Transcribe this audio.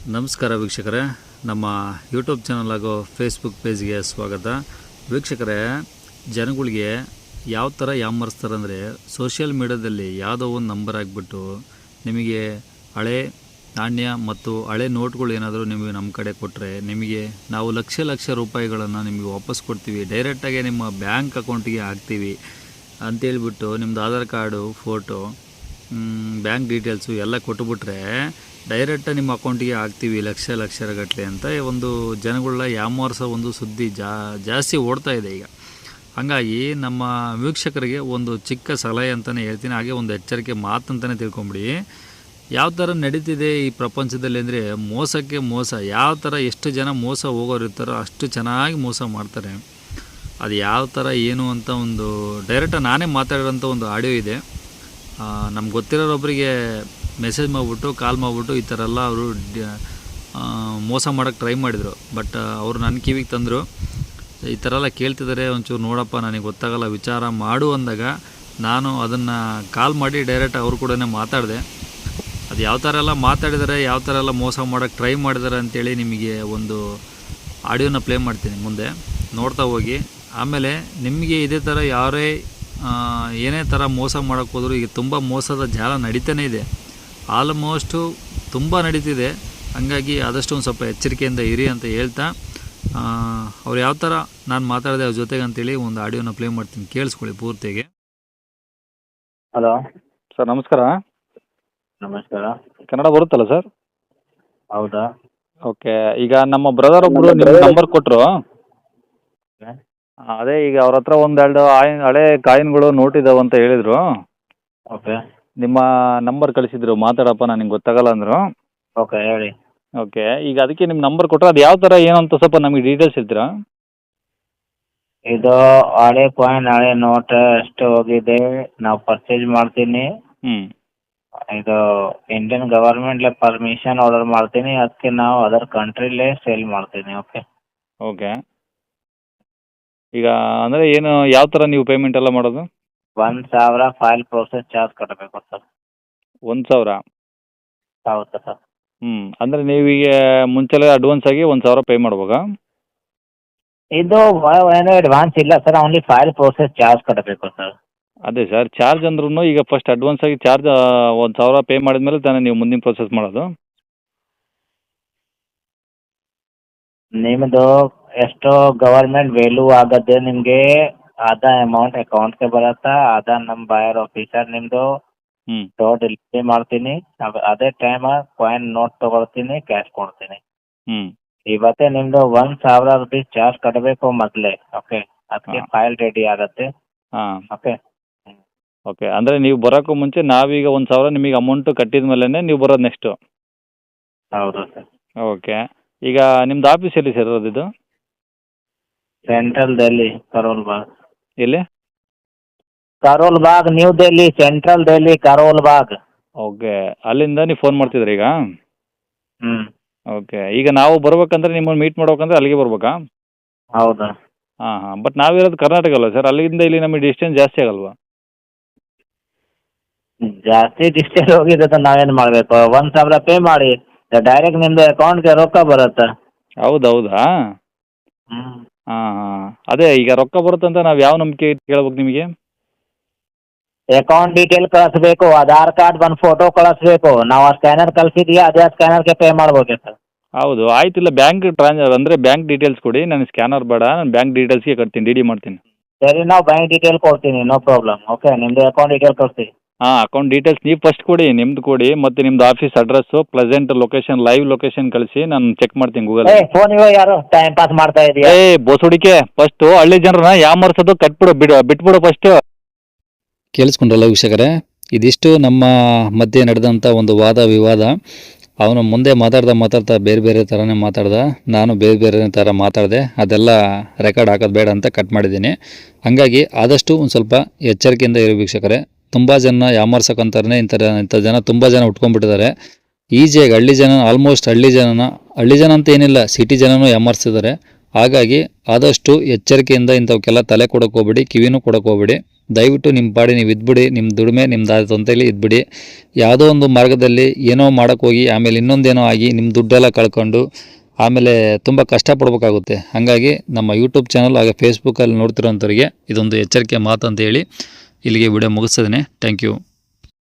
ನಮಸ್ಕಾರ ವೀಕ್ಷಕರೇ, ನಮ್ಮ ಯೂಟ್ಯೂಬ್ ಚಾನಲ್ ಹಾಗೂ ಫೇಸ್ಬುಕ್ ಪೇಜ್ಗೆ ಸ್ವಾಗತ. ವೀಕ್ಷಕರೇ, ಜನಗಳಿಗೆ ಯಾವ ಥರ ಯಾಮರ್ಸ್ತಾರೆ ಅಂದರೆ, ಸೋಷಿಯಲ್ ಮೀಡ್ಯಾದಲ್ಲಿ ಯಾವುದೋ ಒಂದು ನಂಬರ್ ಆಗಿಬಿಟ್ಟು ನಿಮಗೆ ಹಳೆ ನಾಣ್ಯ ಮತ್ತು ಹಳೆ ನೋಟ್ಗಳು ಏನಾದರೂ ನಿಮಗೆ ನಮ್ಮ ಕಡೆ ಕೊಟ್ಟರೆ ನಿಮಗೆ ನಾವು ಲಕ್ಷ ರೂಪಾಯಿಗಳನ್ನು ನಿಮಗೆ ವಾಪಸ್ ಕೊಡ್ತೀವಿ, ಡೈರೆಕ್ಟಾಗಿ ನಿಮ್ಮ ಬ್ಯಾಂಕ್ ಅಕೌಂಟಿಗೆ ಹಾಕ್ತೀವಿ ಅಂತೇಳ್ಬಿಟ್ಟು ನಿಮ್ಮದು Aadhaar card, photo, bank details ಎಲ್ಲ ಕೊಟ್ಟುಬಿಟ್ರೆ ಡೈರೆಕ್ಟಾಗಿ ನಿಮ್ಮ ಅಕೌಂಟಿಗೆ ಹಾಕ್ತೀವಿ ಲಕ್ಷಗಟ್ಟಲೆ ಅಂತ ಒಂದು ಜನಗಳ ಯಾಮಾರಿಸೋ ಒಂದು ಸುದ್ದಿ ಜಾಸ್ತಿ ಓಡ್ತಾ ಇದೆ ಈಗ. ಹಾಗಾಗಿ ನಮ್ಮ ವೀಕ್ಷಕರಿಗೆ ಒಂದು ಚಿಕ್ಕ ಸಲಹೆ ಅಂತಲೇ ಹೇಳ್ತೀನಿ, ಹಾಗೆ ಒಂದು ಎಚ್ಚರಿಕೆ ಮಾತಂತಲೇ ತಿಳ್ಕೊಂಬಿಡಿ. ಯಾವ ಥರ ನಡೀತಿದೆ ಈ ಪ್ರಪಂಚದಲ್ಲಿ ಅಂದರೆ, ಮೋಸಕ್ಕೆ ಮೋಸ. ಯಾವ ಥರ ಎಷ್ಟು ಜನ ಮೋಸ ಹೋಗೋರು ಇರ್ತಾರೋ ಅಷ್ಟು ಚೆನ್ನಾಗಿ ಮೋಸ ಮಾಡ್ತಾರೆ. ಅದು ಯಾವ ಥರ ಏನು ಅಂತ ಒಂದು ಡೈರೆಕ್ಟಾಗಿ ನಾನೇ ಮಾತಾಡಿರೋಂಥ ಒಂದು ಆಡಿಯೋ ಇದೆ. ನಮ್ಗೆ ಗೊತ್ತಿರೋರೊಬ್ಬರಿಗೆ ಮೆಸೇಜ್ ಮಾಡಿಬಿಟ್ಟು ಕಾಲ್ ಮಾಡಿಬಿಟ್ಟು ಈ ಥರ ಎಲ್ಲ ಅವರು ಮೋಸ ಮಾಡೋಕ್ಕೆ ಟ್ರೈ ಮಾಡಿದರು. ಬಟ್ ಅವರು ನನ್ನ ಕಿವಿಗೆ ತಂದರು, ಈ ಥರ ಎಲ್ಲ ಕೇಳ್ತಿದ್ದಾರೆ, ಒಂಚೂರು ನೋಡಪ್ಪ, ನನಗೆ ಗೊತ್ತಾಗಲ್ಲ, ವಿಚಾರ ಮಾಡು ಅಂದಾಗ ನಾನು ಅದನ್ನು ಕಾಲ್ ಮಾಡಿ ಡೈರೆಕ್ಟ್ ಅವರು ಕೂಡ ಮಾತಾಡಿದೆ. ಅದು ಯಾವ ಥರ ಎಲ್ಲ ಮಾತಾಡಿದ್ದಾರೆ, ಯಾವ ಥರ ಎಲ್ಲ ಮೋಸ ಮಾಡೋಕ್ಕೆ ಟ್ರೈ ಮಾಡಿದ್ದಾರೆ ಅಂತೇಳಿ ನಿಮಗೆ ಒಂದು ಆಡಿಯೋನ ಪ್ಲೇ ಮಾಡ್ತೀನಿ, ಮುಂದೆ ನೋಡ್ತಾ ಹೋಗಿ. ಆಮೇಲೆ ನಿಮಗೆ ಇದೇ ಥರ ಯಾರೇ ಏನೇ ಥರ ಮೋಸ ಮಾಡೋಕ್ಕೆ ಹೋದರೂ ಈಗ ತುಂಬ ಮೋಸದ ಜಾಲ ನಡೀತಾನೇ ಇದೆ, ಆಲ್ಮೋಸ್ಟು ತುಂಬ ನಡೀತಿದೆ. ಹಾಗಾಗಿ ಆದಷ್ಟು ಒಂದು ಸ್ವಲ್ಪ ಎಚ್ಚರಿಕೆಯಿಂದ ಇರಿ ಅಂತ ಹೇಳ್ತಾ, ಅವ್ರು ಯಾವ ಥರ ನಾನು ಮಾತಾಡಿದೆ ಅವ್ರ ಜೊತೆಗೆ ಅಂತೇಳಿ ಒಂದು ಆಡಿಯೋನ ಪ್ಲೇ ಮಾಡ್ತೀನಿ, ಕೇಳಿಸ್ಕೊಳ್ಳಿ ಪೂರ್ತಿಗೆ. ಹಲೋ ಸರ್ ನಮಸ್ಕಾರ. ನಮಸ್ಕಾರ. ಕನ್ನಡ ಬರುತ್ತಲ್ಲ ಸರ್? ಹೌದಾ? ಓಕೆ. ಈಗ ನಮ್ಮ ಬ್ರದರ್ ಒಬ್ಬರು ನಿಮ್ಮ ನಂಬರ್ ಕೊಟ್ಟರು. ಅದೇ ಈಗ ಅವ್ರ ಹತ್ರ ಒಂದೆರಡು ಹಳೆ ಕಾಯಿನ್ಗಳು ನೋಟ್ ಇದಾವೆ ಅಂತ ಹೇಳಿದರು. ಓಕೆ. ನಿಮ್ಮ ನಂಬರ್ ಕಳಿಸಿದ್ರು, ಮಾತಾಡಪ್ಪ ನನಗೆ ಗೊತ್ತಾಗಲ್ಲ ಅಂದರು. ಓಕೆ, ಹೇಳಿ. ಓಕೆ. ಈಗ ಅದಕ್ಕೆ ನಿಮ್ಮ ನಂಬರ್ ಕೊಟ್ಟರು, ಅದು ಯಾವ ಥರ ಏನು ಅಂತ ಸ್ವಲ್ಪ ನಮಗೆ ಡೀಟೇಲ್ಸ್ ಹೇಳ್ತೀರಾ? ಇದು ಹಳೆ ಕಾಯಿನ್, ಹಳೆ ನೋಟ್ ಎಷ್ಟು ಹೋಗಿದೆ, ನಾವು ಪರ್ಚೇಸ್ ಮಾಡ್ತೀನಿ. ಇದು ಇಂಡಿಯನ್ ಗವರ್ಮೆಂಟ್ಲೆ ಪರ್ಮಿಷನ್ ಆರ್ಡರ್ ಮಾಡ್ತೀನಿ, ಅದಕ್ಕೆ ನಾವು ಅದರ್ ಕಂಟ್ರಿಲೇ ಸೇಲ್ ಮಾಡ್ತೀನಿ. ಓಕೆ. ಓಕೆ. ಈಗ ಅಂದರೆ ಏನು, ಯಾವ ಥರ ನೀವು ಪೇಮೆಂಟ್ ಎಲ್ಲ ಮಾಡೋದು? 1,000 ಫೈಲ್ ಪ್ರೋಸೆಸ್ ಚಾರ್ಜ್ ಕಟ್ಟಬೇಕು ಸರ್. 1,000? ಹೌದು ಸರ್. ಅಂದರೆ ನೀವೀಗ ಮುಂಚೆಲೆ ಅಡ್ವಾನ್ಸ್ ಆಗಿ 1,000 ಪೇ ಮಾಡ್ಬೇಕಾ? ಇದು ಏನು ಅಡ್ವಾನ್ಸ್ ಇಲ್ಲ sir, only file process charge ಕಟ್ಟಬೇಕು ಸರ್. ಅದೇ ಸರ್, ಚಾರ್ಜ್ ಅಂದ್ರೂ ಈಗ ಫಸ್ಟ್ ಅಡ್ವಾನ್ಸ್ ಆಗಿ ಚಾರ್ಜ್ 1,000 ಪೇ ಮಾಡಿದ್ಮೇಲೆ ತಾನೇ ನೀವು ಮುಂದಿನ ಪ್ರೊಸೆಸ್ ಮಾಡೋದು? ನಿಮ್ಮದು ಎಷ್ಟು ಗವರ್ಮೆಂಟ್ ವ್ಯಾಲ್ಯೂ ಆಗತ್ತೆ ನಿಮಗೆ, ಅದ ಅಮೌಂಟ್ ಅಕೌಂಟ್ಗೆ ಬರುತ್ತಾ, ಅದ ನಮ್ಮ ಬಾಯರ್ ಆಫೀಸರ್ ನಿಮ್ಮದು ಡೆಲಿವರಿ ಮಾಡ್ತೀನಿ. ಅದೇ ಟೈಮ್ ಕಾಯಿನ್ ನೋಟ್ ತೊಗೊಳ್ತೀನಿ, ಕ್ಯಾಶ್ ಕೊಡ್ತೀನಿ. ಇವತ್ತೇ ನಿಮ್ಮದು 1,000 ರೂಪೀಸ್ ಚಾರ್ಜ್ ಕಟ್ಟಬೇಕು ಮೊದಲೇ. ಓಕೆ, ಅದಕ್ಕೆ ಫೈಲ್ ರೆಡಿ ಆಗುತ್ತೆ. ಓಕೆ. ಓಕೆ. ಅಂದರೆ ನೀವು ಬರೋಕ್ಕೂ ಮುಂಚೆ ನಾವೀಗ 1,000 ನಿಮಗೆ ಅಮೌಂಟು ಕಟ್ಟಿದ ಮೇಲೇ ನೀವು ಬರೋದು ನೆಕ್ಸ್ಟು? ಹೌದು ಸರ್. ಓಕೆ. ಈಗ ನಿಮ್ದು ಆಫೀಸ್ ಎಲ್ಲಿ ಸರ್ ಇರೋದು? ಸೆಂಟ್ರಲ್ ಡೆಲ್ಲಿ, ಕರೋಲ್ ಬಾಗ್. ಎಲ್ಲಿ? ಕರೋಲ್ ಬಾಗ್, ನ್ಯೂ ಡೆಲ್ಲಿ, ಸೆಂಟ್ರಲ್ ಡೆಲ್ಲಿ, ಕರೋಲ್ ಬಾಗ್. ಓಕೆ. ಅಲ್ಲಿಂದ ನೀವು ಫೋನ್ ಮಾಡ್ತಿದ್ರಿ ಈಗ? ಹ್ಞೂ. ಓಕೆ. ಈಗ ನಾವು ಬರ್ಬೇಕಂದ್ರೆ ನಿಮ್ಮನ್ನು ಮೀಟ್ ಮಾಡ್ಬೇಕಂದ್ರೆ ಅಲ್ಲಿಗೆ ಬರ್ಬೇಕಾ? ಹೌದಾ? ಹಾಂ. ಬಟ್ ನಾವಿರೋದು ಕರ್ನಾಟಕ ಅಲ್ಲ ಸರ್, ಅಲ್ಲಿಂದ ಇಲ್ಲಿ ನಮಗೆ ಡಿಸ್ಟೆನ್ಸ್ ಜಾಸ್ತಿ ಆಗಲ್ವಾ? ಜಾಸ್ತಿ ಡಿಸ್ಟೆನ್ಸ್ ಹೋಗಿದೆ, ನಾವೇನು ಮಾಡಬೇಕು? 1,000 ಪೇ ಮಾಡಿ, ಡೈರೆಕ್ಟ್ ನಿಮ್ಮದು ಅಕೌಂಟ್ಗೆ ರೊಕ್ಕ ಬರುತ್ತೆ. ಹೌದಾ? ಹಾಂ. ಅದೇ ಈಗ ರೊಕ್ಕ ಬರುತ್ತಂತ ನಾವು ಯಾವ ನಂಬಿಕೆ ಕೇಳ್ಬೇಕು ನಿಮಗೆ? ಅಕೌಂಟ್ ಡೀಟೇಲ್ ಕಳಿಸ್ಬೇಕು, ಆಧಾರ್ ಕಾರ್ಡ್ ಒಂದು ಫೋಟೋ ಕಳಿಸ್ಬೇಕು. ನಾವು ಆ ಸ್ಕ್ಯಾನರ್ ಕಳಿಸಿದ್ವಿ, ಅದೇ ಸ್ಕ್ಯಾನರ್ಗೆ ಪೇ ಮಾಡ್ಬೇಕು ಸರ್. ಹೌದು, ಆಯ್ತಿಲ್ಲ. ಬ್ಯಾಂಕ್ ಅಂದರೆ ಬ್ಯಾಂಕ್ ಡೀಟೇಲ್ಸ್ ಕೊಡಿ, ನನಗೆ ಸ್ಕ್ಯಾನರ್ ಬೇಡ, ನಾನು ಬ್ಯಾಂಕ್ ಡೀಟೇಲ್ಸ್ಗೆ ಕಟ್ತೀನಿ, ಡಿ ಮಾಡ್ತೀನಿ. ಸರಿ, ನಾವು ಬ್ಯಾಂಕ್ ಡೀಟೇಲ್ ಕೊಡ್ತೀನಿ, ನೋ ಪ್ರಾಬ್ಲಮ್. ಓಕೆ, ನಿಮ್ಮದು ಅಕೌಂಟ್ ಡೀಟೇಲ್ ಕಳಿಸ್ತೀವಿ. ಅಕೌಂಟ್ ಡೀಟೇಲ್ಸ್ ನೀವು ಫಸ್ಟ್ ಕೊಡಿ, ನಿಮ್ದು ಕೊಡಿ, ಮತ್ತು ನಿಮ್ಮದು office address, pleasant location, live location ಕಳಿಸಿ, ನಾನು ಚೆಕ್ ಮಾಡ್ತೀನಿ ಗೂಗಲ್. ಫೋನ್ ಯಾರು ಟೈಮ್ ಪಾಸ್ ಮಾಡ್ತಾ ಇದೆಯಾ? ಬೋಸುಡಿಕೆ, ಫಸ್ಟು ಹಳ್ಳಿ ಜನರನ್ನ ಯಾಮರ್ಸೋದು ಬಿಟ್ಬಿಡು ಫಸ್ಟು. ಕೇಳಿಸ್ಕೊಂಡ್ರಲ್ಲ ವೀಕ್ಷಕರೇ, ಇದಿಷ್ಟು ನಮ್ಮ ಮಧ್ಯೆ ನಡೆದಂಥ ಒಂದು ವಾದ ವಿವಾದ. ಅವನು ಮುಂದೆ ಮಾತಾಡ್ತಾ ಬೇರೆ ಥರನೇ ಮಾತಾಡ್ದ, ನಾನು ಬೇರೆ ಥರ ಮಾತಾಡಿದೆ. ಅದೆಲ್ಲ ರೆಕಾರ್ಡ್ ಹಾಕೋದು ಬೇಡ ಅಂತ ಕಟ್ ಮಾಡಿದ್ದೀನಿ. ಹಾಗಾಗಿ ಆದಷ್ಟು ಒಂದು ಸ್ವಲ್ಪ ಎಚ್ಚರಿಕೆಯಿಂದ ಇರೋ ವೀಕ್ಷಕರೇ. ತುಂಬ ಜನ ಯಾಮರ್ಸಕ್ಕಂತಾರೆ, ಇಂಥ ಜನ ತುಂಬ ಜನ ಉಟ್ಕೊಂಡ್ಬಿಟ್ಟಿದ್ದಾರೆ ಈಜಿಯಾಗಿ. ಹಳ್ಳಿ ಜನ ಆಲ್ಮೋಸ್ಟ್ ಹಳ್ಳಿ ಜನ ಅಂತ ಏನಿಲ್ಲ, ಸಿಟಿ ಜನನೂ ಯಾಮರ್ಸ್ತಿದ್ದಾರೆ. ಹಾಗಾಗಿ ಆದಷ್ಟು ಎಚ್ಚರಿಕೆಯಿಂದ ಇಂಥವಕ್ಕೆಲ್ಲ ತಲೆ ಕೊಡೋಕೆ ಹೋಗ್ಬೇಡಿ, ಕಿವಿನೂ ಕೊಡೋಕೆ ಹೋಗ್ಬೇಡಿ. ದಯವಿಟ್ಟು ನಿಮ್ಮ ಪಾಡಿ ನೀವು ಇದ್ಬಿಡಿ, ನಿಮ್ಮ ದುಡಿಮೆ ನಿಮ್ಮ ತೊಂದರೆಯಲ್ಲಿ ಇದ್ಬಿಡಿ. ಯಾವುದೋ ಒಂದು ಮಾರ್ಗದಲ್ಲಿ ಏನೋ ಮಾಡೋಕ್ಕೆ ಹೋಗಿ ಆಮೇಲೆ ಇನ್ನೊಂದೇನೋ ಆಗಿ ನಿಮ್ಮ ದುಡ್ಡೆಲ್ಲ ಕಳ್ಕೊಂಡು ಆಮೇಲೆ ತುಂಬ ಕಷ್ಟಪಡ್ಬೇಕಾಗುತ್ತೆ. ಹಾಗಾಗಿ ನಮ್ಮ ಯೂಟ್ಯೂಬ್ ಚಾನಲ್ ಹಾಗೆ ಫೇಸ್ಬುಕ್ಕಲ್ಲಿ ನೋಡ್ತಿರೋಂಥವ್ರಿಗೆ ಇದೊಂದು ಎಚ್ಚರಿಕೆ ಮಾತು ಅಂತ ಹೇಳಿ ಇಲ್ಲಿಗೆ ವಿಡಿಯೋ ಮುಗಿಸ್ತೇನೆ. Thank you.